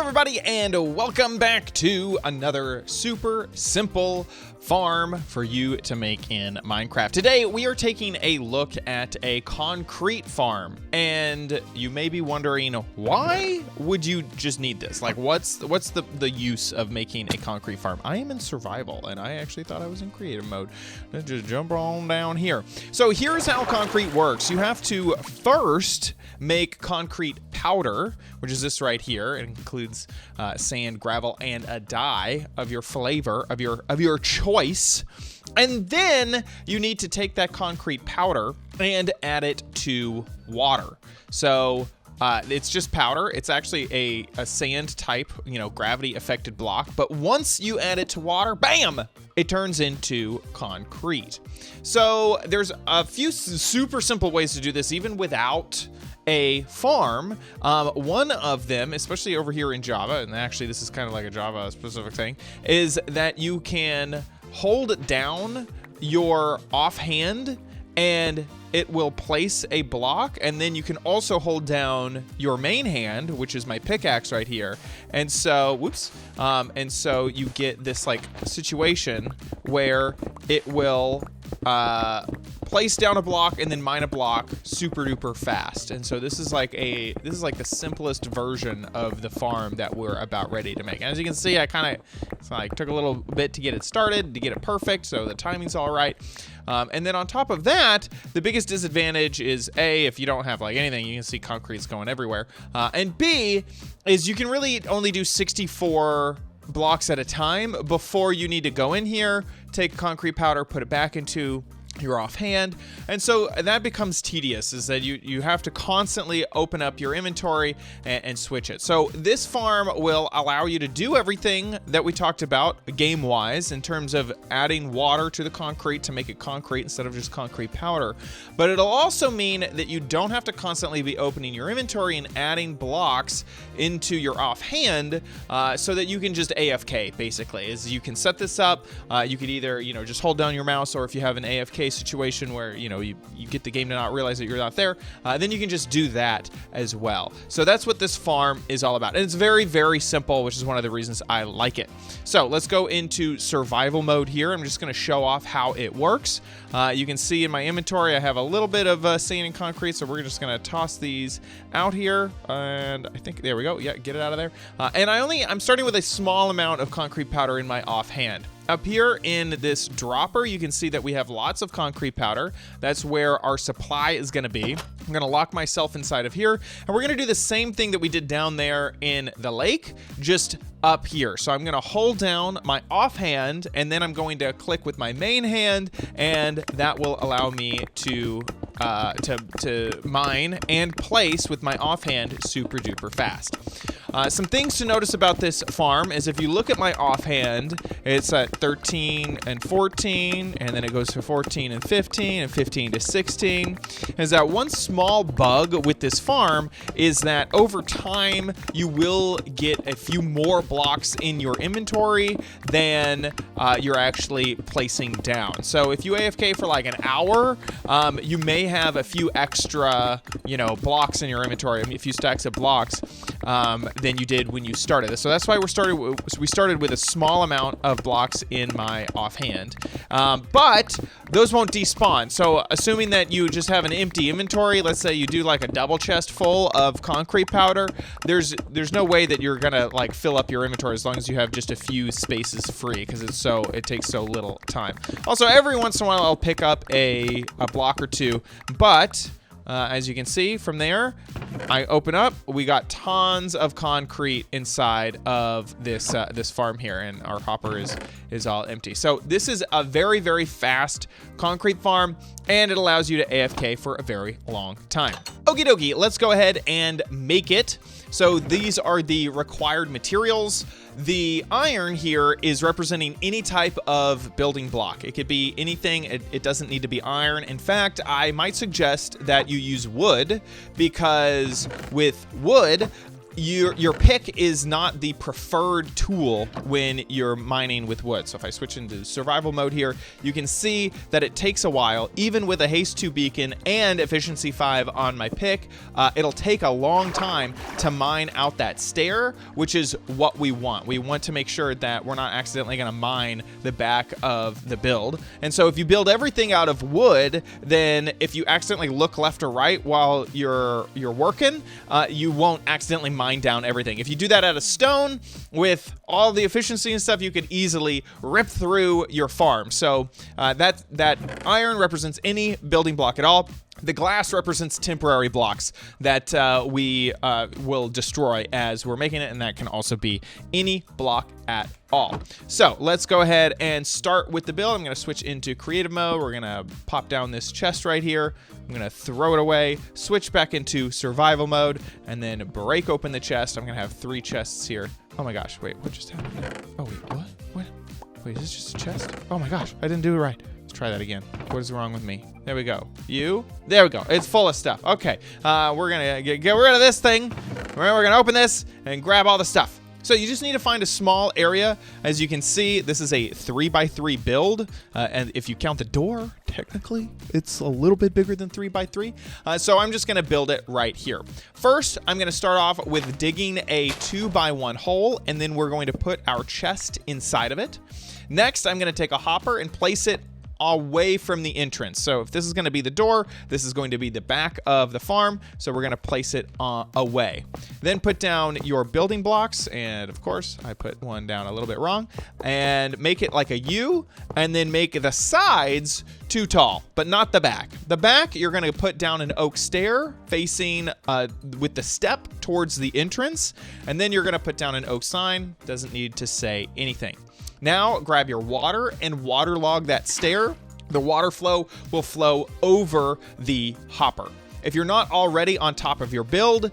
everybody, and welcome back to another super simple farm for you to make in Minecraft. Today, we are taking a look at a concrete farm, and you may be wondering, why would you just need this? Like, what's the use of making a concrete farm? I am in survival, and I actually thought I was in creative mode. Let's just jump on down here. So here's how concrete works. You have to first make concrete powder, which is this right here. It includes sand, gravel, and a dye of your flavor, of your choice. And then you need to take that concrete powder and add it to water. So it's just powder. It's actually a sand type, gravity affected block. But once you add it to water, bam, it turns into concrete. So there's a few super simple ways to do this, even without a farm. One of them, especially over here in Java, and actually this is kind of like a Java specific thing, is that you can hold down your offhand and it will place a block, and then you can also hold down your main hand, which is my pickaxe right here. And so, and so you get this like situation where it will place down a block and then mine a block super duper fast. And so this is like the simplest version of the farm that we're about ready to make. And as you can see, I kind of took a little bit to get it started, to get it perfect, so the timing's all right. And then on top of that, the biggest disadvantage is A, if you don't have like anything, you can see concrete's going everywhere. And B, is you can really only do 64 blocks at a time before you need to go in here, take concrete powder, put it back into your offhand. And so that becomes tedious, is that you have to constantly open up your inventory and switch it. So this farm will allow you to do everything that we talked about game wise in terms of adding water to the concrete to make it concrete instead of just concrete powder. But it'll also mean that you don't have to constantly be opening your inventory and adding blocks into your offhand, so that you can just AFK basically. Is you can set this up, you could either just hold down your mouse, or if you have an AFK situation where you get the game to not realize that you're not there, then you can just do that as well. So that's what this farm is all about, and it's very, very simple, which is one of the reasons I like it. So let's go into survival mode here. I'm just going to show off how it works. You can see in my inventory I have a little bit of sand and concrete, so we're just going to toss these out here, and I think there we go. Yeah, get it out of there. And I'm starting with a small amount of concrete powder in my offhand. Up here in this dropper, you can see that we have lots of concrete powder. That's where our supply is going to be. I'm going to lock myself inside of here, and we're going to do the same thing that we did down there in the lake, just up here. So I'm going to hold down my offhand, and then I'm going to click with my main hand, and that will allow me to mine and place with my offhand super duper fast. Some things to notice about this farm is if you look at my offhand, it's at 13 and 14, and then it goes to 14 and 15 and 15 to 16. Is that one small bug with this farm is that over time you will get a few more blocks in your inventory than you're actually placing down. So if you AFK for like an hour, you may have a few extra, blocks in your inventory, a few stacks of blocks, than you did when you started. So that's why we started with a small amount of blocks in my offhand, but those won't despawn. So assuming that you just have an empty inventory, let's say you do like a double chest full of concrete powder, there's no way that you're gonna like fill up your inventory as long as you have just a few spaces free, because it takes so little time. Also, every once in a while I'll pick up a block or two, but as you can see from there, I open up, we got tons of concrete inside of this this farm here, and our hopper is all empty. So this is a very, very fast concrete farm, and it allows you to AFK for a very long time. Okie dokie, let's go ahead and make it. So these are the required materials. The iron here is representing any type of building block. It could be anything. It doesn't need to be iron. In fact, I might suggest that you use wood, because with wood, your pick is not the preferred tool when you're mining with wood. So if I switch into survival mode here, you can see that it takes a while, even with a haste 2 beacon and efficiency 5 on my pick. It'll take a long time to mine out that stair, which is what we want. We want to make sure that we're not accidentally going to mine the back of the build. And so if you build everything out of wood, then if you accidentally look left or right while you're working, you won't accidentally mine down everything. If you do that out of stone with all the efficiency and stuff, you could easily rip through your farm. So that iron represents any building block at all. The glass represents temporary blocks that we will destroy as we're making it, and that can also be any block at all. So let's go ahead and start with the build. I'm going to switch into creative mode. We're going to pop down this chest right here. I'm going to throw it away, switch back into survival mode, and then break open the chest. I'm going to have 3 chests here. Oh my gosh, wait, what just happened there? Oh, wait, what? What? Wait, is this just a chest? Oh my gosh, I didn't do it right. Let's try that again. What is wrong with me? There we go. There we go. It's full of stuff. Okay, we're going to get rid of this thing. We're going to open this and grab all the stuff. So you just need to find a small area. As you can see, this is a 3x3 build. And if you count the door, technically, it's a little bit bigger than 3x3. So I'm just going to build it right here. First, I'm going to start off with digging a 2x1 hole, and then we're going to put our chest inside of it. Next, I'm going to take a hopper and place it away from the entrance. So if this is going to be the door, this is going to be the back of the farm. So we're going to place it away. Then put down your building blocks. And of course, I put one down a little bit wrong. And make it like a U. And then make the sides too tall, but not the back. The back, you're going to put down an oak stair facing with the step towards the entrance. And then you're going to put down an oak sign. Doesn't need to say anything. Now grab your water and waterlog that stair. The water flow will flow over the hopper. If you're not already on top of your build,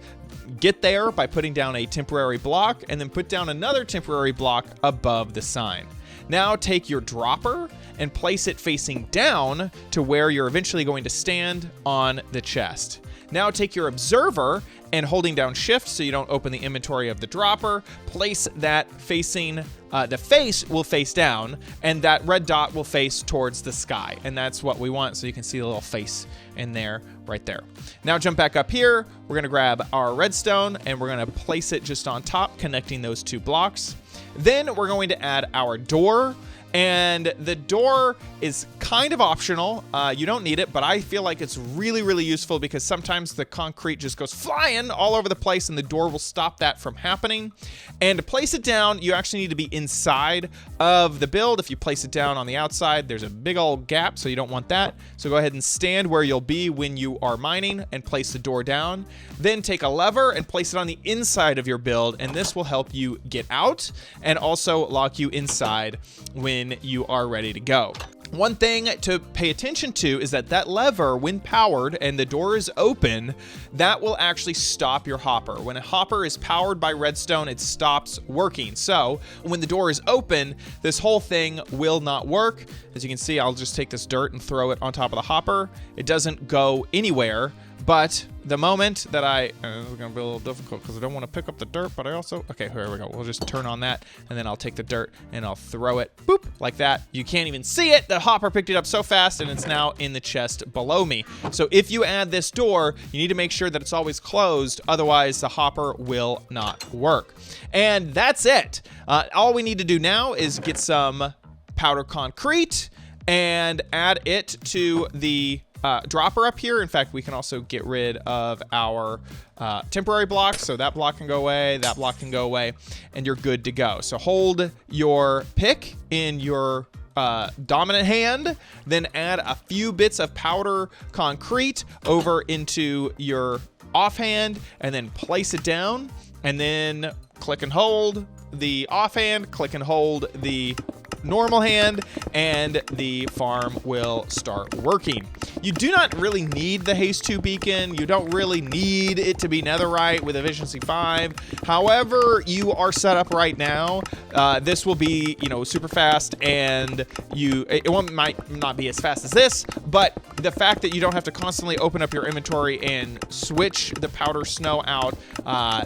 get there by putting down a temporary block and then put down another temporary block above the sign. Now take your dropper and place it facing down to where you're eventually going to stand on the chest. Now take your observer and holding down shift so you don't open the inventory of the dropper, place that facing, the face will face down and that red dot will face towards the sky. And that's what we want, so you can see the little face in there, right there. Now jump back up here. We're gonna grab our redstone and we're gonna place it just on top, connecting those 2 blocks. Then we're going to add our door. And the door is kind of optional. You don't need it, but I feel like it's really, really useful because sometimes the concrete just goes flying all over the place and the door will stop that from happening. And to place it down, you actually need to be inside of the build. If you place it down on the outside, there's a big old gap, so you don't want that. So go ahead and stand where you'll be when you are mining and place the door down. Then take a lever and place it on the inside of your build, and this will help you get out and also lock you inside when you are ready to go. One thing to pay attention to is that lever, when powered and the door is open, that will actually stop your hopper. When a hopper is powered by redstone, it stops working. So when the door is open, this whole thing will not work. As you can see, I'll just take this dirt and throw it on top of the hopper. It doesn't go anywhere. But the moment that it's going to be a little difficult because I don't want to pick up the dirt, but I also, okay, here we go. We'll just turn on that and then I'll take the dirt and I'll throw it, boop, like that. You can't even see it. The hopper picked it up so fast and it's now in the chest below me. So if you add this door, you need to make sure that it's always closed. Otherwise, the hopper will not work. And that's it. All we need to do now is get some powder concrete and add it to the dropper up here. In fact, we can also get rid of our temporary blocks. So that block can go away, that block can go away, and you're good to go. So hold your pick in your dominant hand, then add a few bits of powder concrete over into your offhand, and then place it down, and then click and hold the offhand, click and hold the normal hand, and the farm will start working. You do not really need the haste 2 beacon. You don't really need it to be netherite with efficiency 5. However you are set up right now, this will be, super fast, and it might not be as fast as this, but the fact that you don't have to constantly open up your inventory and switch the powder snow out,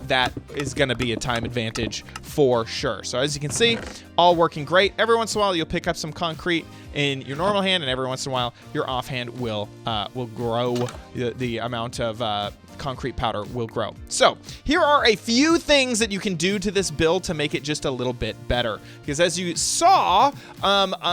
that is going to be a time advantage for sure. So as you can see, all working great. Every once in a while, you'll pick up some concrete in your normal hand, and every once in a while, your offhand will grow. The amount of concrete powder will grow. So here are a few things that you can do to this build to make it just a little bit better. Because as you saw,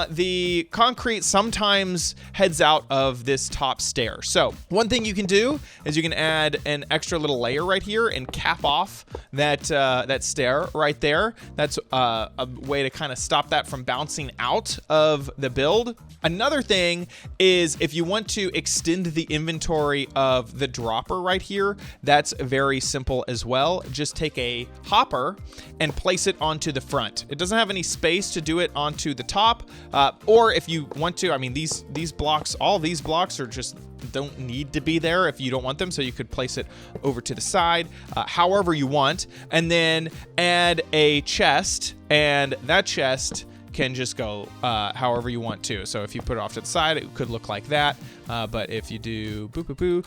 the concrete sometimes heads out of this top stair. So one thing you can do is you can add an extra little layer right here and cap off that stair right there. That's a way to kind of stop that from bouncing out of the build. Another thing is if you want to extend the inventory of the dropper right here, that's very simple as well. Just take a hopper and place it onto the front. It doesn't have any space to do it onto the top, or if you want to, I mean, these blocks, all these blocks are just don't need to be there if you don't want them, so you could place it over to the side, however you want, and then add a chest, and that chest can just go however you want to. So if you put it off to the side, it could look like that. But if you do boo boo boo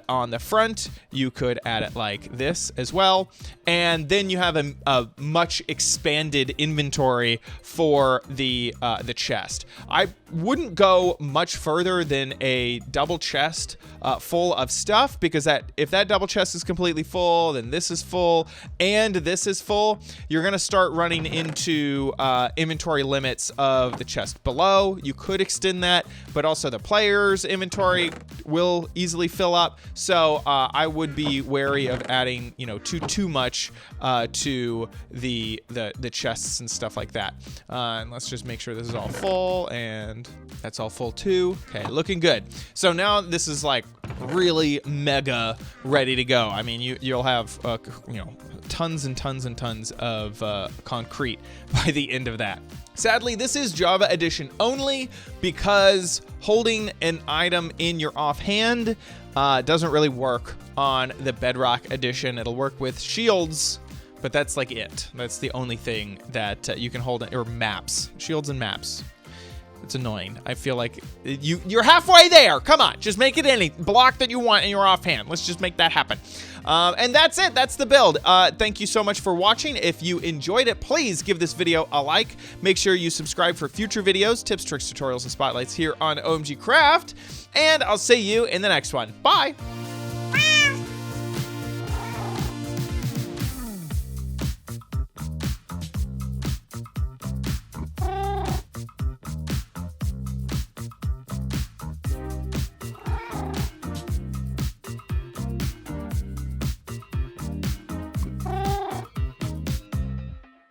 on the front, you could add it like this as well. And then you have a much expanded inventory for the chest. I wouldn't go much further than a double chest full of stuff, because if that double chest is completely full, then this is full and this is full, you're gonna start running into inventory limits of the chest below. You could extend that, but also the player's inventory will easily fill up. So I would be wary of adding, too much to the chests and stuff like that. And let's just make sure this is all full, and that's all full too. Okay, looking good. So now this is like really mega ready to go. I mean, you'll have tons and tons and tons of concrete by the end of that. Sadly, this is Java Edition only, because holding an item in your offhand doesn't really work on the Bedrock Edition. It'll work with shields, but that's like it. That's the only thing that you can hold, or maps, shields and maps. It's annoying. I feel like you're halfway there. Come on, just make it any block that you want in your offhand. Let's just make that happen. And that's it. That's the build. Thank you so much for watching. If you enjoyed it, please give this video a like. Make sure you subscribe for future videos, tips, tricks, tutorials, and spotlights here on OMG Craft. And I'll see you in the next one. Bye.